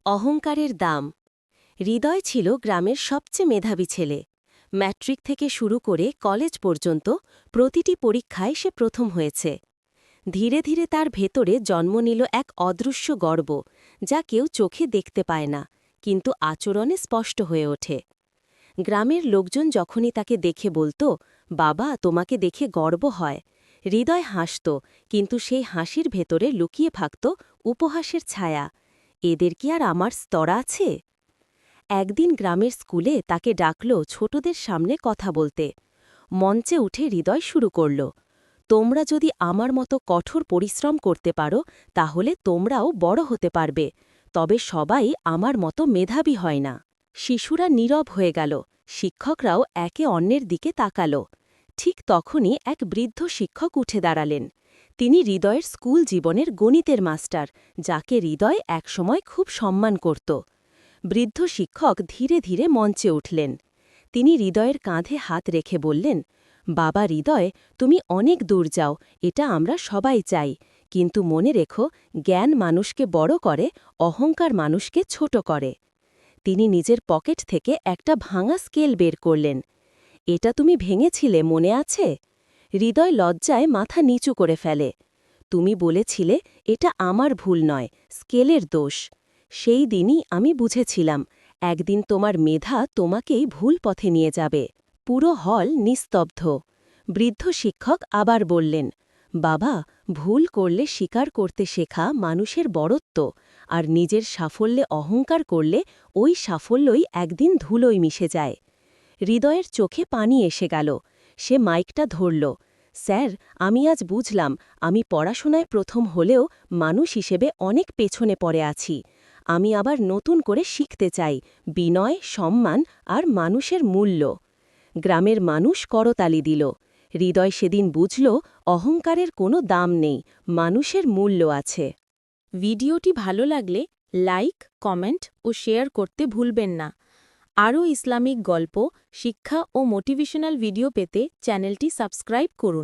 অহংকারের দাম। হৃদয় ছিল গ্রামের সবচেয়ে মেধাবী ছেলে। ম্যাট্রিক থেকে শুরু করে কলেজ পর্যন্ত প্রতিটি পরীক্ষায় সে প্রথম হয়েছে। ধীরে ধীরে তার ভেতরে জন্ম নিল এক অদৃশ্য গর্ব, যা কেউ চোখে দেখতে পায় না, কিন্তু আচরণে স্পষ্ট হয়ে ওঠে। গ্রামের লোকজন যখনই তাকে দেখে বলতো, বাবা, তোমাকে দেখে গর্ব হয়, হৃদয় হাসত, কিন্তু সেই হাসির ভেতরে লুকিয়ে থাকত উপহাসের ছায়া। এদের কি আর আমার স্তরা আছে? একদিন গ্রামের স্কুলে তাকে ডাকল ছোটদের সামনে কথা বলতে। মঞ্চে উঠে হৃদয় শুরু করল, তোমরা যদি আমার মতো কঠোর পরিশ্রম করতে পারো তাহলে তোমরাও বড় হতে পারবে, তবে সবাই আমার মতো মেধাবী হয় না। শিশুরা নীরব হয়ে গেল, শিক্ষকরাও একে অন্যের দিকে তাকাল। ঠিক তখনই এক বৃদ্ধ শিক্ষক উঠে দাঁড়ালেন। তিনি হৃদয়ের স্কুল জীবনের গণিতের মাস্টার, যাকে হৃদয় একসময় খুব সম্মান করত। বৃদ্ধ শিক্ষক ধীরে ধীরে মঞ্চে উঠলেন। তিনি হৃদয়ের কাঁধে হাত রেখে বললেন, বাবা হৃদয়, তুমি অনেক দূর যাও, এটা আমরা সবাই চাই, কিন্তু মনে রেখো, জ্ঞান মানুষকে বড় করে, অহংকার মানুষকে ছোট করে। তিনি নিজের পকেট থেকে একটা ভাঙা স্কেল বের করলেন। এটা তুমি ভেঙেছিলে, মনে আছে? হৃদয় লজ্জায় মাথা নিচু করে ফেলে। তুমি বলেছিলে এটা আমার ভুল নয়, স্কেলের দোষ। সেই দিনই আমি বুঝেছিলাম, একদিন তোমার মেধা তোমাকেই ভুল পথে নিয়ে যাবে। পুরো হল নিস্তব্ধ। বৃদ্ধ শিক্ষক আবার বললেন, বাবা, ভুল করলে স্বীকার করতে শেখা মানুষের বড়ত্ব, আর নিজের সাফল্যে অহংকার করলে ওই সাফল্যই একদিন ধুলোয় মিশে যায়। হৃদয়ের চোখে পানি এসে গেল। সে মাইকটা ধরল। স্যার, আমি আজ বুঝলাম, আমি পড়াশোনায় প্রথম হলেও মানুষ হিসেবে অনেক পেছনে পড়ে আছি। আমি আবার নতুন করে শিখতে চাই, বিনয়, সম্মান আর মানুষের মূল্য। গ্রামের মানুষ করতালি দিল। হৃদয় সেদিন বুঝল, অহংকারের কোনো দাম নেই, মানুষের মূল্য আছে। ভিডিওটি ভালো লাগলে লাইক, কমেন্ট ও শেয়ার করতে ভুলবেন না। আরও ইসলামিক গল্প, শিক্ষা ও মোটিভেশনাল ভিডিও পেতে চ্যানেলটি সাবস্ক্রাইব করুন।